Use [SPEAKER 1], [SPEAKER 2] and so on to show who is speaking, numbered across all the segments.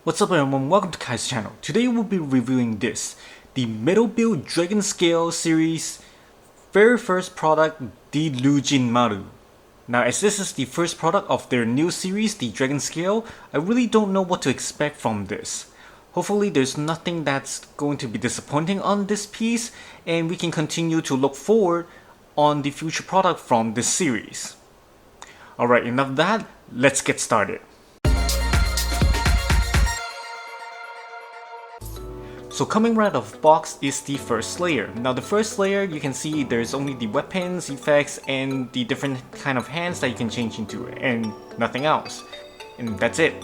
[SPEAKER 1] What's up everyone, welcome to Kai's channel. Today we'll be reviewing this, the Metal Build Dragon Scale series very first product, the Ryuujinmaru. Now as this is the first product of their new series, the Dragon Scale, I really don't know what to expect from this. Hopefully there's nothing that's going to be disappointing on this piece and we can continue to look forward on the future product from this series. Alright, enough of that, let's get started. So coming right out of the box is the first layer. Now the first layer, you can see there's only the weapons, effects, and the different kind of hands that you can change into, and nothing else. And that's it.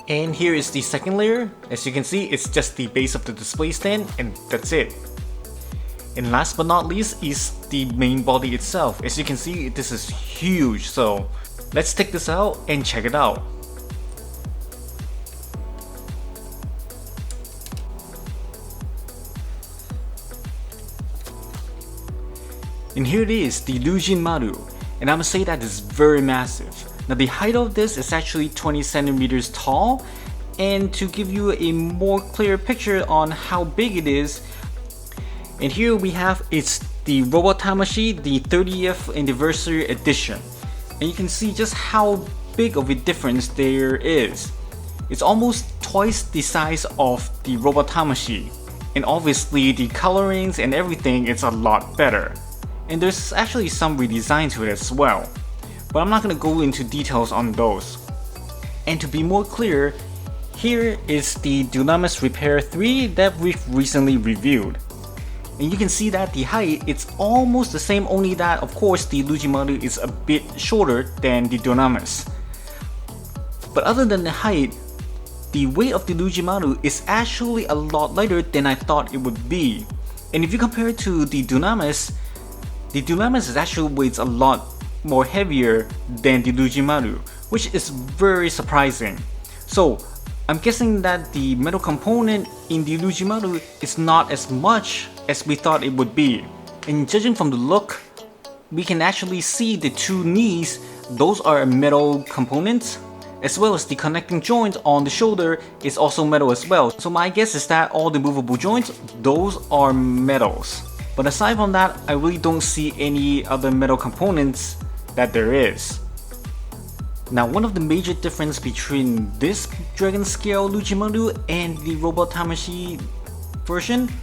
[SPEAKER 1] And here is the second layer. As you can see, it's just the base of the display stand, and that's it. And last but not least is the main body itself. As you can see, this is huge, so let's take this out and check it out. And here it is, the Ryuujinmaru, and I'm gonna say that it's very massive. Now the height of this is actually 20 centimeters tall, and to give you a more clear picture on how big it is, and here we have it's the Robot Tamashi, the 30th anniversary edition, and you can see just how big of a difference there is. It's almost twice the size of the Robot Tamashi, and obviously the colorings and everything is a lot better. And there's actually some redesign to it as well, but I'm not going to go into details on those. And to be more clear, here is the Dynamis Repair 3 that we've recently reviewed. And you can see that the height, it's almost the same, only that of course the Ryuujinmaru is a bit shorter than the Dynamis. But other than the height, the weight of the Ryuujinmaru is actually a lot lighter than I thought it would be. And if you compare it to the Dynamis is actually weighs a lot more heavier than the Ryuujinmaru, which is very surprising. So I'm guessing that the metal component in the Ryuujinmaru is not as much as we thought it would be. And judging from the look, we can actually see the two knees, those are metal components, as well as the connecting joint on the shoulder is also metal as well. So my guess is that all the movable joints, those are metals. But aside from that, I really don't see any other metal components that there is. Now one of the major differences between this Dragon Scale Ryuujinmaru and the Robot Tamashi version,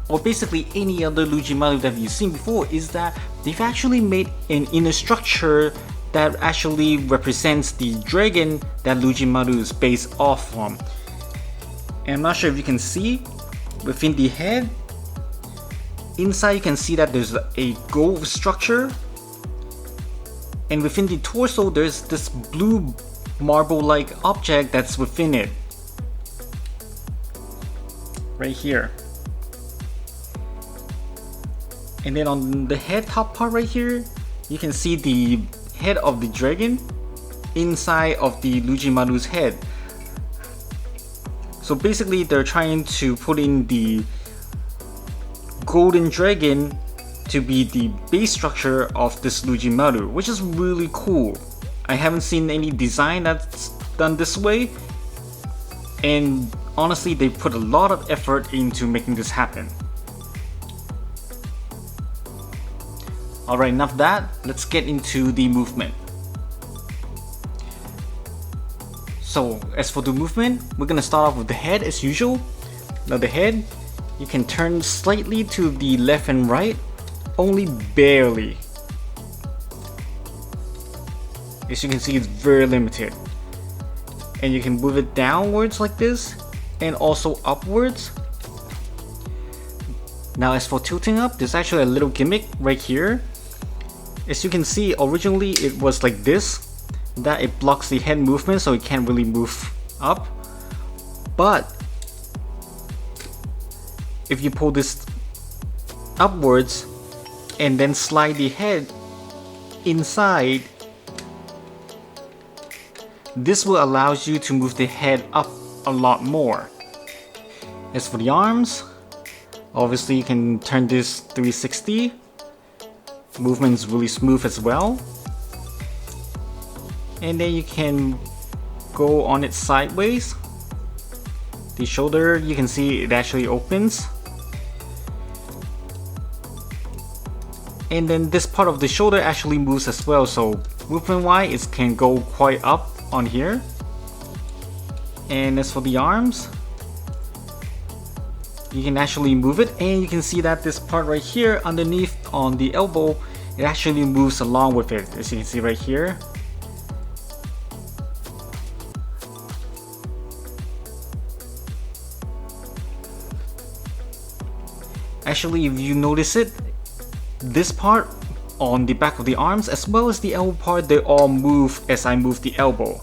[SPEAKER 1] or basically any other Ryuujinmaru that you've seen before, is that they've actually made an inner structure that actually represents the dragon that Ryuujinmaru is based off from. And I'm not sure if you can see, within the head, inside you can see that there's a gold structure, and within the torso there's this blue marble-like object that's within it. Right here. And then on the head top part right here, you can see the head of the dragon inside of the Ryuujinmaru's head. So basically they're trying to put in the golden dragon to be the base structure of this Ryuujinmaru, which is really cool. I haven't seen any design that's done this way, and honestly they put a lot of effort into making this happen. Alright, enough of that, let's get into the movement. So as for the movement, we're gonna start off with the head as usual. Now the head, you can turn slightly to the left and right, only barely. As you can see, it's very limited. And you can move it downwards like this, and also upwards. Now as for tilting up, there's actually a little gimmick right here. As you can see, originally it was like this, that it blocks the head movement so it can't really move up. But if you pull this upwards and then slide the head inside, this will allow you to move the head up a lot more. As for the arms, obviously you can turn this 360. Movement is really smooth as well. And then you can go on it sideways, the shoulder, you can see it actually opens. And then this part of the shoulder actually moves as well, so movement wise it can go quite up on here. And as for the arms, you can actually move it, and you can see that this part right here underneath on the elbow, it actually moves along with it, as you can see right here. Actually, if you notice it, this part on the back of the arms as well as the elbow part, they all move as I move the elbow.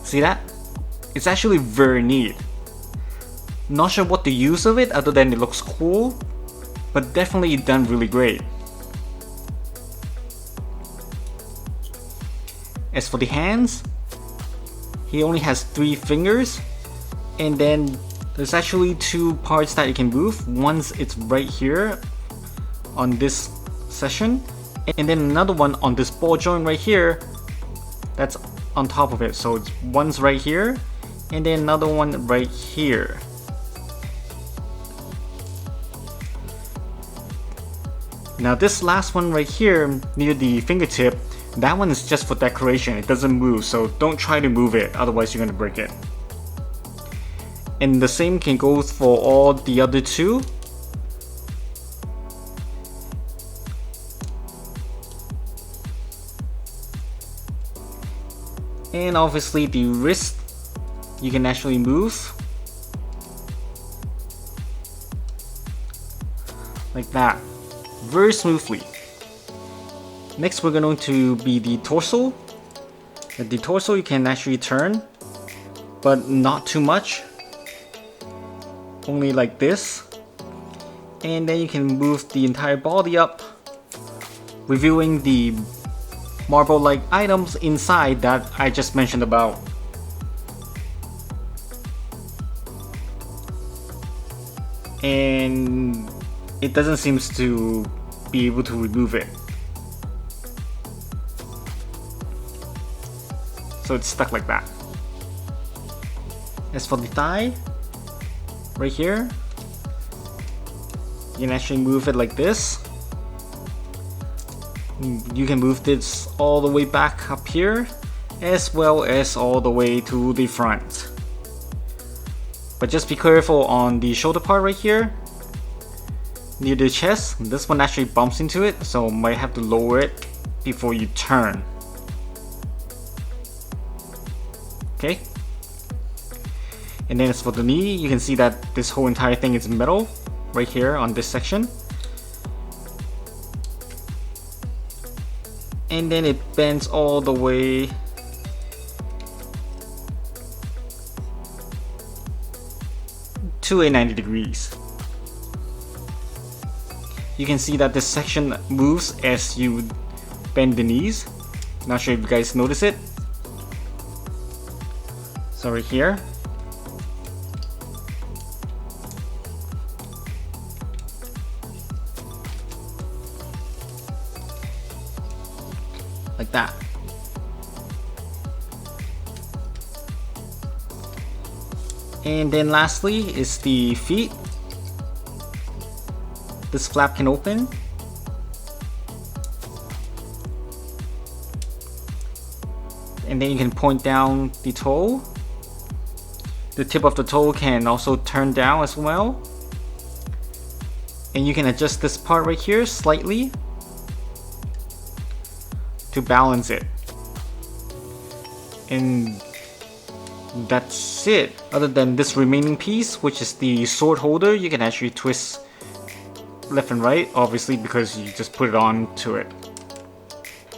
[SPEAKER 1] See that? It's actually very neat. Not sure what the use of it other than it looks cool, but definitely done really great. As for the hands, he only has 3 fingers, and then there's actually 2 parts that you can move. One's it's right here on this section, and then another one on this ball joint right here that's on top of it. So it's one's right here and then another one right here. Now this last one right here near the fingertip, that one is just for decoration. It doesn't move, so don't try to move it, otherwise you're gonna break it. And the same can go for all the other 2. And obviously the wrist, you can actually move like that, very smoothly. Next we're going to be the torso. The torso you can actually turn, but not too much, only like this. And then you can move the entire body up, revealing the marble-like items inside that I just mentioned about. And it doesn't seem to be able to remove it, so it's stuck like that. As for the thigh, right here, you can actually move it like this. You can move this all the way back up here, as well as all the way to the front. But just be careful on the shoulder part right here, near the chest. This one actually bumps into it, so might have to lower it before you turn. Okay. And then as for the knee, you can see that this whole entire thing is metal right here on this section. And then it bends all the way to a 90 degrees. You can see that this section moves as you bend the knees. Not sure if you guys notice it. So right here, like that. And then lastly is the feet. This flap can open. And then you can point down the toe. The tip of the toe can also turn down as well. And you can adjust this part right here slightly to balance it. And that's it. Other than this remaining piece, which is the sword holder, you can actually twist left and right, obviously, because you just put it on to it.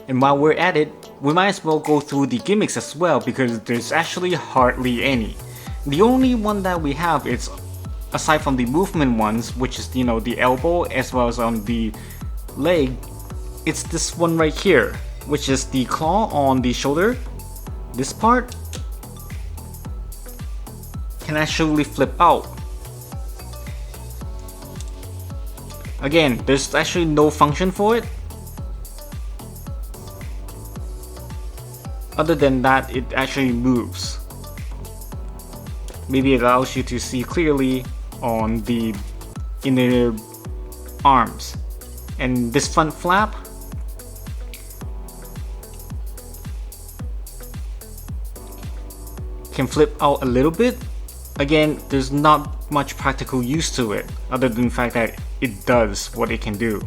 [SPEAKER 1] And while we're at it, we might as well go through the gimmicks as well, because there's actually hardly any. The only one that we have is, aside from the movement ones, which is, you know, the elbow as well as on the leg, it's this one right here, which is the claw on the shoulder. This part can actually flip out. Again, there's actually no function for it. Other than that, it actually moves. Maybe it allows you to see clearly on the inner arms. And this front flap, can flip out a little bit. Again, there's not much practical use to it other than the fact that it does what it can do.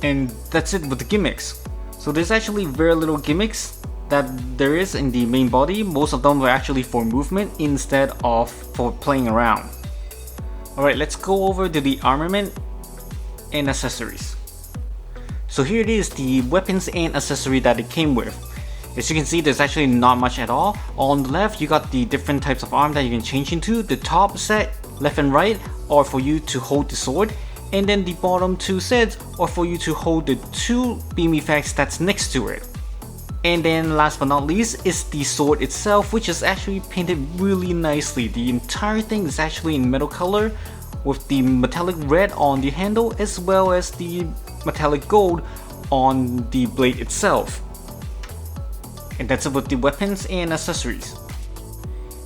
[SPEAKER 1] And that's it with the gimmicks. So there's actually very little gimmicks that there is in the main body. Most of them were actually for movement instead of for playing around. Alright, let's go over to the armament and accessories. So here it is, the weapons and accessory that it came with. As you can see, there's actually not much at all. On the left, you got the different types of arm that you can change into. The top set, left and right, are for you to hold the sword. And then the bottom two sets are for you to hold the two beam effects that's next to it. And then last but not least is the sword itself, which is actually painted really nicely. The entire thing is actually in metal color with the metallic red on the handle as well as the metallic gold on the blade itself. And that's it with the weapons and accessories.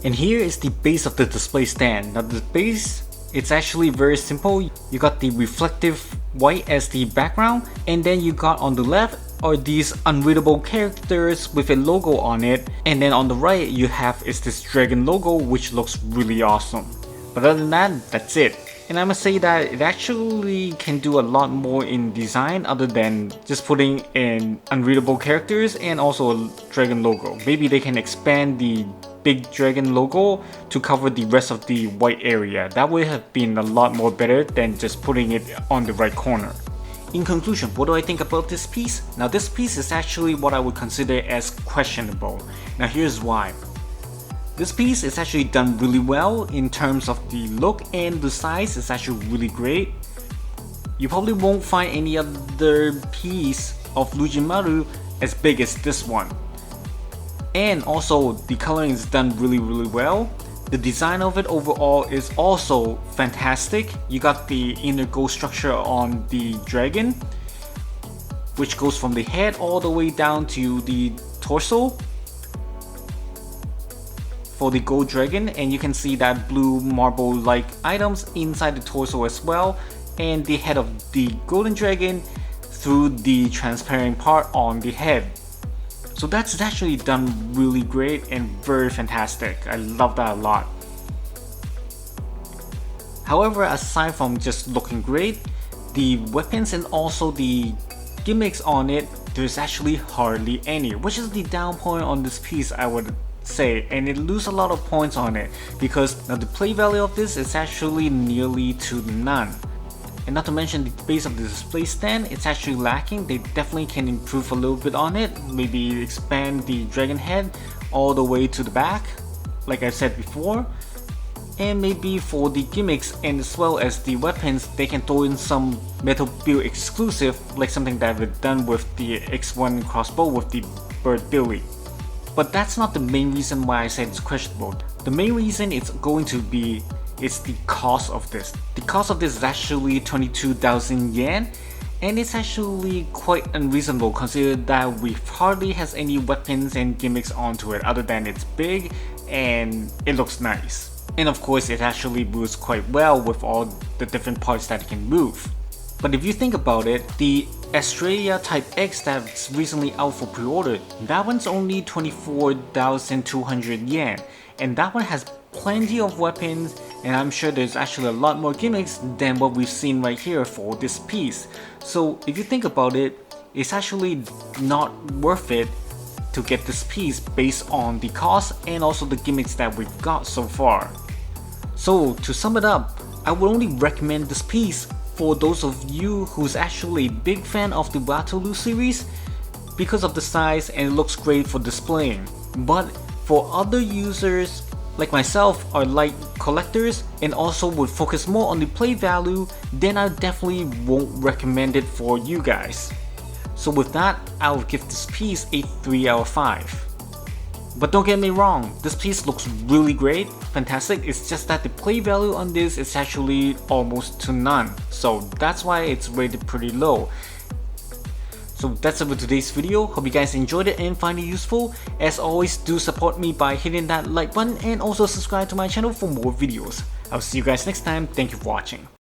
[SPEAKER 1] And here is the base of the display stand. Now the base, it's actually very simple. You got the reflective white as the background, and then you got on the left are these unreadable characters with a logo on it, and then on the right you have is this dragon logo which looks really awesome. But other than that, that's it. And I must say that it actually can do a lot more in design other than just putting in unreadable characters and also a dragon logo. Maybe they can expand the big dragon logo to cover the rest of the white area. That would have been a lot more better than just putting it on the right corner. In conclusion, what do I think about this piece? Now this piece is actually what I would consider as questionable. Now here's why. This piece is actually done really well in terms of the look, and the size is actually really great. You probably won't find any other piece of Ryuujinmaru as big as this one. And also the coloring is done really well. The design of it overall is also fantastic. You got the inner gold structure on the dragon, which goes from the head all the way down to the torso for the gold dragon, and you can see that blue marble like items inside the torso as well, and the head of the golden dragon through the transparent part on the head. So that's actually done really great and very fantastic. I love that a lot. However, aside from just looking great, the weapons and also the gimmicks on it, there's actually hardly any, which is the down point on this piece, I would say, and it loses a lot of points on it because now the play value of this is actually nearly to none. And not to mention the base of the display stand, it's actually lacking. They definitely can improve a little bit on it, maybe expand the dragon head all the way to the back like I said before, and maybe for the gimmicks and as well as the weapons, they can throw in some Metal Build exclusive like something that they've done with the X1 crossbow with the Bird Billy. But that's not the main reason why I said it's questionable. The main reason it's going to be is the cost of this. The cost of this is actually 22,000 yen, and it's actually quite unreasonable considering that we hardly has any weapons and gimmicks onto it other than it's big and it looks nice. And of course it actually moves quite well with all the different parts that it can move. But if you think about it, the Australia Type X that's recently out for pre-order, that one's only 24,200 yen, and that one has plenty of weapons, and I'm sure there's actually a lot more gimmicks than what we've seen right here for this piece. So if you think about it, it's actually not worth it to get this piece based on the cost and also the gimmicks that we've got so far. So to sum it up, I would only recommend this piece for those of you who's actually a big fan of the Wataru series because of the size and it looks great for displaying. But for other users like myself are light collectors and also would focus more on the play value, then I definitely won't recommend it for you guys. So with that, I'll give this piece a 3 out of 5. But don't get me wrong, this piece looks really great. fantastic. It's just that the play value on this is actually almost to none. So that's why it's rated pretty low. So that's it for today's video. Hope you guys enjoyed it and find it useful. As always, do support me by hitting that like button and also subscribe to my channel for more videos. I'll see you guys next time. Thank you for watching.